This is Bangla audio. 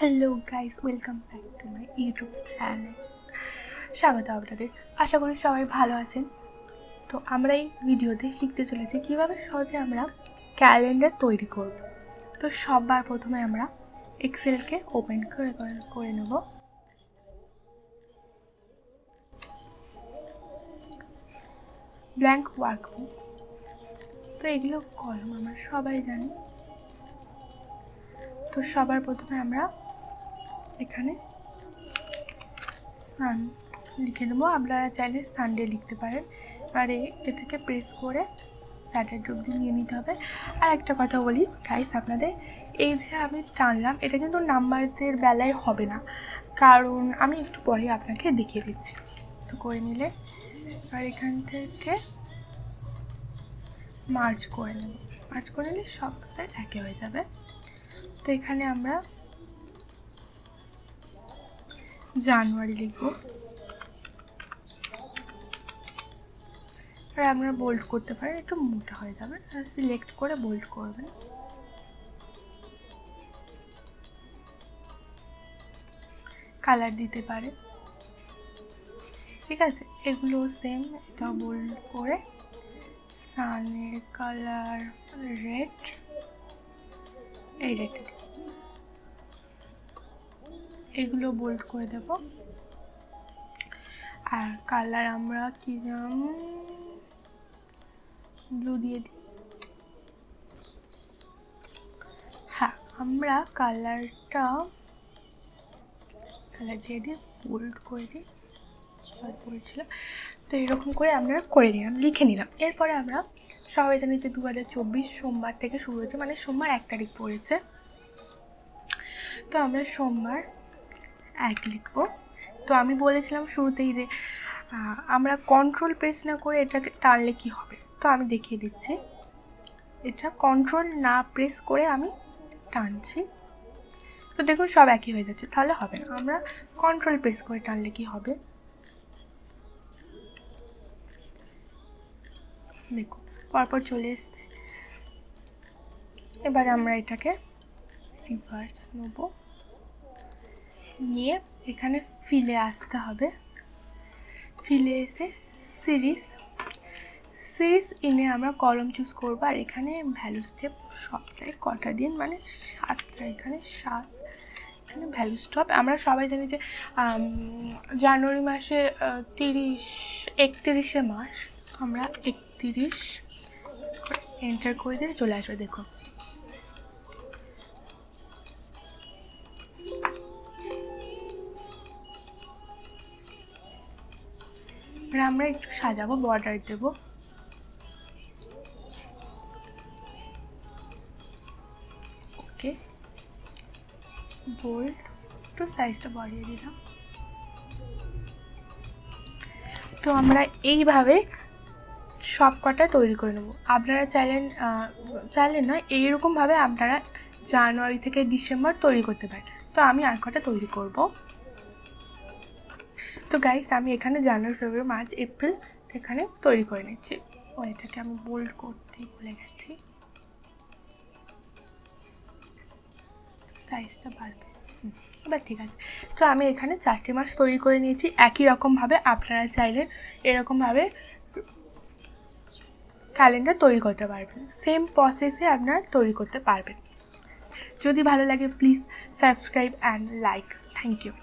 Hello guys, welcome back to my YouTube channel. স্বাগত আপনাদের। আশা করি সবাই ভালো আছেন। তো আমরা এই ভিডিওতে শিখতে চলেছি কীভাবে সহজে আমরা ক্যালেন্ডার তৈরি করব। তো সবার প্রথমে আমরা এক্সেলকে ওপেন করে নেব। ব্ল্যাঙ্ক ওয়ার্কবুক, তো এগুলো কলম আমরা সবাই জানি। তো সবার প্রথমে আমরা এখানে সান লিখে নেবো। আপনারা চাইলে সানডে লিখতে পারেন। আর এ থেকে প্রেস করে স্যাটারডে অবধি নিয়ে নিতে হবে। আর একটা কথা বলি গাইস, আপনাদের এই যে আমি টানলাম, এটা কিন্তু নাম্বারদের বেলায় হবে না, কারণ আমি একটু পরে আপনাকে দেখিয়ে দিচ্ছি। তো করে নিলে আর এখান থেকে মার্চ করে নেব। মার্চ করে নিলে সব সাইড একে হয়ে যাবে। তো এখানে আমরা জানুয়ারি লিখব। আর আপনারা বোল্ড করতে পারেন, একটু মোটা হয়ে যাবে। সিলেক্ট করে বোল্ড করবেন। কালার দিতে পারে, ঠিক আছে। এগুলো সেম, এটাও বোল্ড করে সানের কালার রেড, এই রেড এগুলো বোল্ড করে দেব। আর কালার আমরা কি ব্লু দিয়ে দিই। হ্যাঁ, আমরা কালার দিয়ে দিই, বোল্ড করে দিই। বলছিল তো এরকম করে আমরা করে নিলাম, লিখে নিলাম। এরপরে আমরা সবাই জানি যে 2024 সোমবার থেকে শুরু হয়েছে, মানে সোমবার 1 তারিখ পড়েছে। তো আমরা সোমবার 1 লিখব। তো আমি বলেছিলাম শুরুতেই যে আমরা কন্ট্রোল প্রেস না করে এটাকে টানলে কি হবে। তো আমি দেখিয়ে দিচ্ছি। এটা কন্ট্রোল না প্রেস করে আমি টানছি, তো দেখুন সব একই হয়ে যাচ্ছে। তাহলে হবে না, আমরা কন্ট্রোল প্রেস করে টানলে কি হবে দেখুন, পরপর চলে এসছে। এবারে আমরা এটাকে রিভার্স নেব, নিয়ে এখানে ফিলে আসতে হবে। ফিলে এসে সিরিজ ইনে আমরা কলম চুজ করবো। আর এখানে ভ্যালু স্টেপ সপ্তাহে কটা দিন, মানে 7টা, এখানে 7। এখানে ভ্যালু স্টপ আমরা সবাই জানি যে জানুয়ারি মাসে 31শে মাস। আমরা 31 এন্টার করে দিয়ে চলে আসবে। দেখুন আমরা একটু সাজাবো, বর্ডার দেবো। ওকে, বোল্ড, একটু সাইজটা বাড়িয়ে দিলাম। তো আমরা এইভাবে সব কটা তৈরি করে নেব। আপনারা চাইলে নয়, এইরকমভাবে আপনারা জানুয়ারি থেকে ডিসেম্বর তৈরি করতে পারেন। তো আমি আর কটা তৈরি করব। তো গাইস, আমি এখানে জানুয়ারি, ফেব্রুয়ারি, মার্চ, এপ্রিল এখানে তৈরি করে নিচ্ছি। এটাকে আমি বোল্ড করতেই ভুলে গেছি, সাইজটা বাড়বে। এবার ঠিক আছে। তো আমি এখানে 4টে মাস তৈরি করে নিয়েছি। একই রকমভাবে আপনারা চাইলে এরকমভাবে ক্যালেন্ডার তৈরি করতে পারবেন। সেম প্রসেসে আপনারা তৈরি করতে পারবেন। যদি ভালো লাগে please subscribe and like. Thank you.